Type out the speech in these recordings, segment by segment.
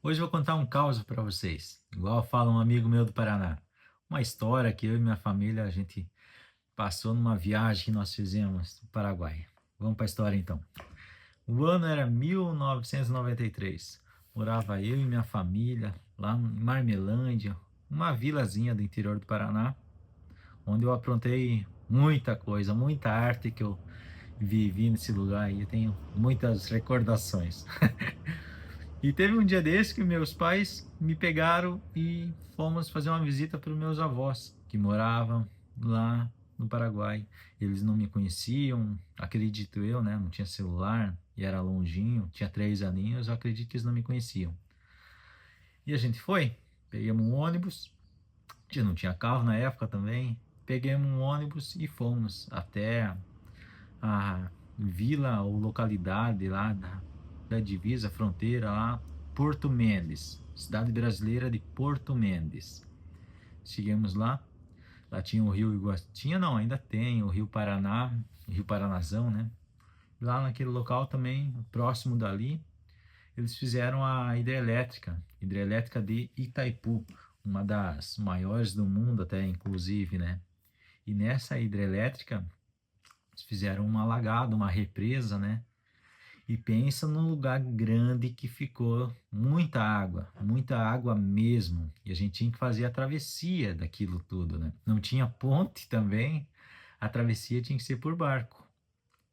Hoje eu vou contar um caos para vocês, igual fala um amigo meu do Paraná. Uma história que eu e minha família a gente passou numa viagem que nós fizemos no Paraguai. Vamos para a história então. O ano era 1993. Morava eu e minha família lá em Marmelândia, uma vilazinha do interior do Paraná, onde eu aprontei muita coisa, muita arte que eu vivi nesse lugar e eu tenho muitas recordações. E teve um dia desse que meus pais me pegaram e fomos fazer uma visita para os meus avós, que moravam lá no Paraguai. Eles não me conheciam, acredito eu, né? Não tinha celular e era longinho, tinha 3 aninhos, eu acredito que eles não me conheciam. E a gente foi, pegamos um ônibus, já não tinha carro na época também, pegamos um ônibus e fomos até a vila ou localidade lá da divisa, fronteira lá, Porto Mendes, cidade brasileira de Porto Mendes. Chegamos lá, lá tinha o rio Iguaçu, tinha não, ainda tem o rio Paraná, o rio Paranazão, né? Lá naquele local também, próximo dali, eles fizeram a hidrelétrica de Itaipu, uma das maiores do mundo até, inclusive, né? E nessa hidrelétrica, eles fizeram uma alagada, uma represa, né? E pensa num lugar grande que ficou muita água mesmo. E a gente tinha que fazer a travessia daquilo tudo, né? Não tinha ponte também, a travessia tinha que ser por barco.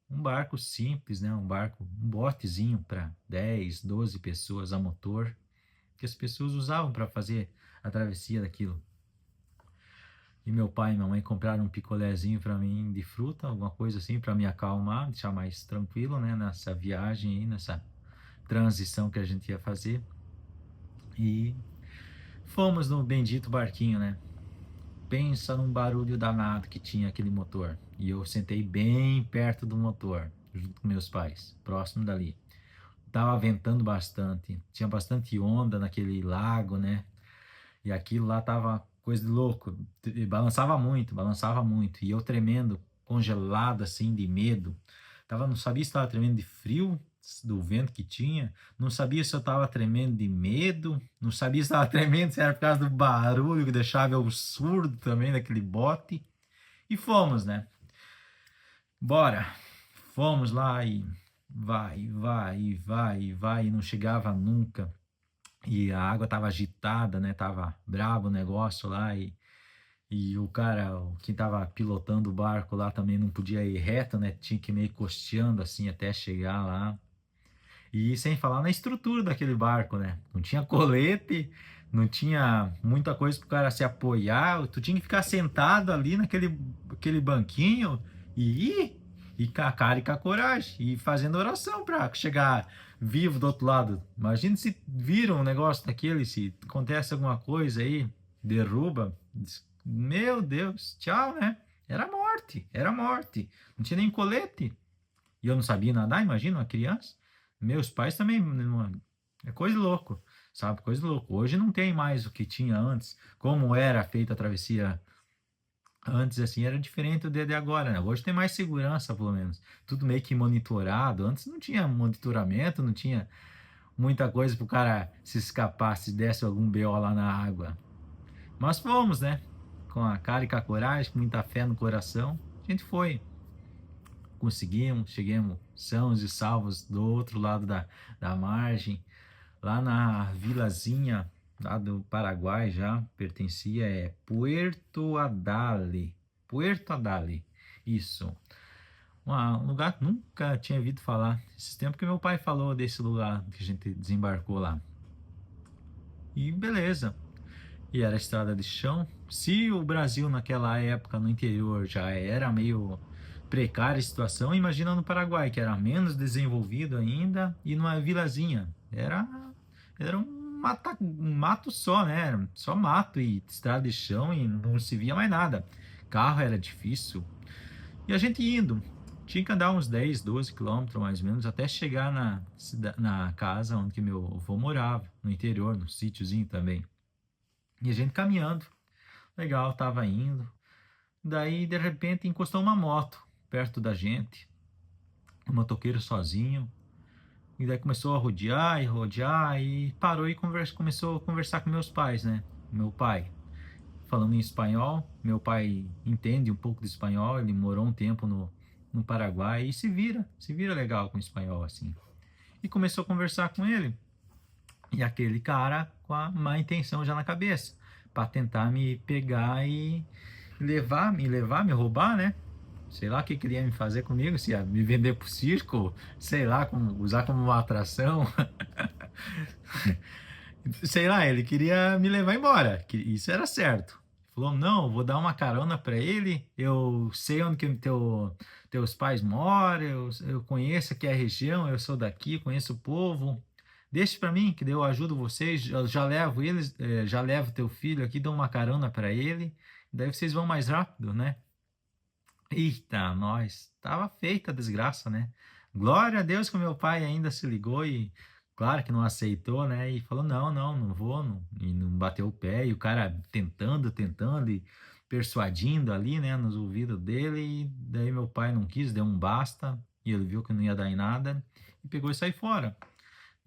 Um barco simples, né? Um botezinho para 10, 12 pessoas a motor, que as pessoas usavam para fazer a travessia daquilo. E meu pai e minha mãe compraram um picolézinho para mim de fruta, alguma coisa assim, para me acalmar, deixar mais tranquilo, né? Nessa viagem aí, nessa transição que a gente ia fazer. E fomos no bendito barquinho, né? Pensa num barulho danado que tinha aquele motor. E eu sentei bem perto do motor, junto com meus pais, próximo dali. Tava ventando bastante, tinha bastante onda naquele lago, né? E aquilo lá tava coisa de louco. Balançava muito, balançava muito. E eu tremendo, congelado assim de medo. Não sabia se estava tremendo de frio, do vento que tinha. Não sabia se eu estava tremendo de medo. Não sabia se estava tremendo se era por causa do barulho que deixava eu surdo também daquele bote. E fomos, né? Bora. Fomos lá e vai, e não chegava nunca. E a água tava agitada, né? Tava brabo o negócio lá e o cara, que tava pilotando o barco lá também não podia ir reto, né? Tinha que ir meio costeando assim até chegar lá. E sem falar na estrutura daquele barco, né? Não tinha colete, não tinha muita coisa pro cara se apoiar. Tu tinha que ficar sentado ali aquele banquinho e com a cara e com a coragem e fazendo oração para chegar vivo do outro lado. Imagina se viram um negócio daquele, se acontece alguma coisa aí, derruba. Meu Deus, tchau, né? Era morte, era morte. Não tinha nem colete. E eu não sabia nadar, imagina, uma criança. Meus pais também, é coisa de louco, sabe? Coisa de louco. Hoje não tem mais o que tinha antes. Como era feita a travessia antes, assim, era diferente do dia de agora, né? Hoje tem mais segurança, pelo menos. Tudo meio que monitorado. Antes não tinha monitoramento, não tinha muita coisa para o cara se escapar, se desse algum BO lá na água. Mas fomos, né? Com a cara e com a coragem, com muita fé no coração, a gente foi. Conseguimos, chegamos sãos e salvos do outro lado da margem, lá na vilazinha lá do Paraguai já, pertencia, Puerto Adale. Puerto Adale, isso. Um lugar que nunca tinha ouvido falar. Esse tempo que meu pai falou desse lugar que a gente desembarcou lá. E beleza. E era estrada de chão. Se o Brasil naquela época no interior já era meio precária a situação, imagina no Paraguai, que era menos desenvolvido ainda e numa vilazinha. Era um mato só, né? Só mato e estrada de chão e não se via mais nada. Carro era difícil. E a gente indo. Tinha que andar uns 10, 12 quilômetros mais ou menos até chegar na casa onde que meu avô morava, no interior, no sítiozinho também. E a gente caminhando. Legal, tava indo. Daí, de repente, encostou uma moto perto da gente. Um motoqueiro sozinho. E daí começou a rodear e rodear e parou e começou a conversar com meus pais, né? Meu pai falando em espanhol, meu pai entende um pouco de espanhol, ele morou um tempo no Paraguai e se vira legal com espanhol assim. E começou a conversar com ele. E aquele cara com a má intenção já na cabeça, para tentar me pegar e me roubar, né? Sei lá o que queria me fazer comigo, se ia me vender pro circo, sei lá, usar como uma atração. Sei lá, ele queria me levar embora, que isso era certo. Falou, não, vou dar uma carona para ele, eu sei onde que teus pais moram, eu conheço aqui a região, eu sou daqui, conheço o povo. Deixe para mim, que daí eu ajudo vocês, eu já levo eles, já levo teu filho aqui, dou uma carona para ele, daí vocês vão mais rápido, né? Eita, nós, tava feita a desgraça, né? Glória a Deus que o meu pai ainda se ligou e, claro que não aceitou, né? E falou: não, não, não vou, não, e não bateu o pé. E o cara tentando e persuadindo ali, né, nos ouvidos dele. E daí meu pai não quis, deu um basta. E ele viu que não ia dar em nada e pegou e saiu fora.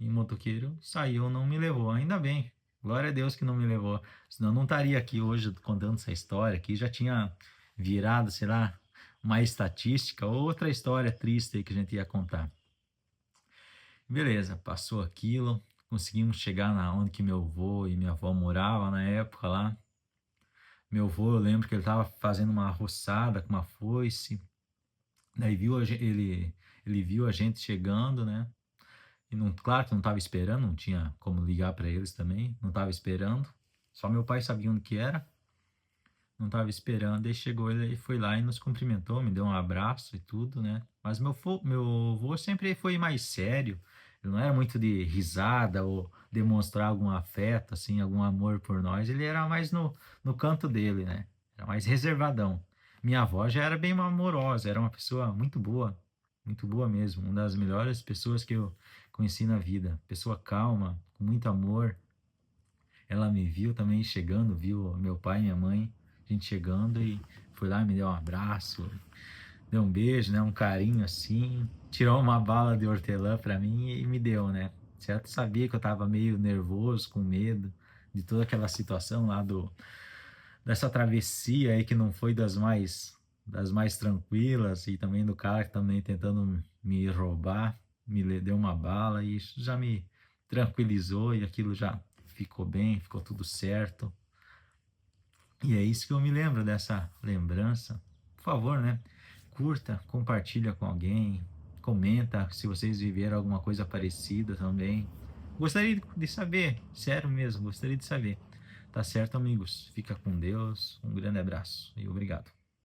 E o motoqueiro saiu, não me levou, ainda bem. Glória a Deus que não me levou. Senão eu não estaria aqui hoje contando essa história aqui, já tinha virado, sei lá, uma estatística ou outra história triste aí que a gente ia contar. Beleza, passou aquilo, conseguimos chegar na onde que meu avô e minha avó moravam na época lá. Meu avô, eu lembro que ele estava fazendo uma roçada com uma foice, daí ele viu a gente chegando, né? E não, claro que não estava esperando, não tinha como ligar para eles também, não estava esperando. Só meu pai sabia onde que era, não estava esperando. Aí chegou ele e foi lá e nos cumprimentou, me deu um abraço e tudo, né? Mas meu avô sempre foi mais sério, ele não era muito de risada ou demonstrar algum afeto, assim, algum amor por nós. Ele era mais no canto dele, né? Era mais reservadão. Minha avó já era bem amorosa, era uma pessoa muito boa mesmo, uma das melhores pessoas que eu conheci na vida. Pessoa calma, com muito amor. Ela me viu também chegando, viu meu pai e minha mãe, a gente chegando e foi lá, me deu um abraço, deu um beijo, né, um carinho assim, tirou uma bala de hortelã para mim e me deu, né? Certo? Sabia que eu tava meio nervoso, com medo de toda aquela situação lá dessa travessia aí que não foi das mais tranquilas e também do cara que também tentando me roubar, deu uma bala e isso já me tranquilizou e aquilo já ficou bem, ficou tudo certo. E é isso que eu me lembro dessa lembrança. Por favor, né? Curta, compartilha com alguém, comenta se vocês viveram alguma coisa parecida também. Gostaria de saber, sério mesmo, gostaria de saber. Tá certo, amigos? Fica com Deus. Um grande abraço e obrigado.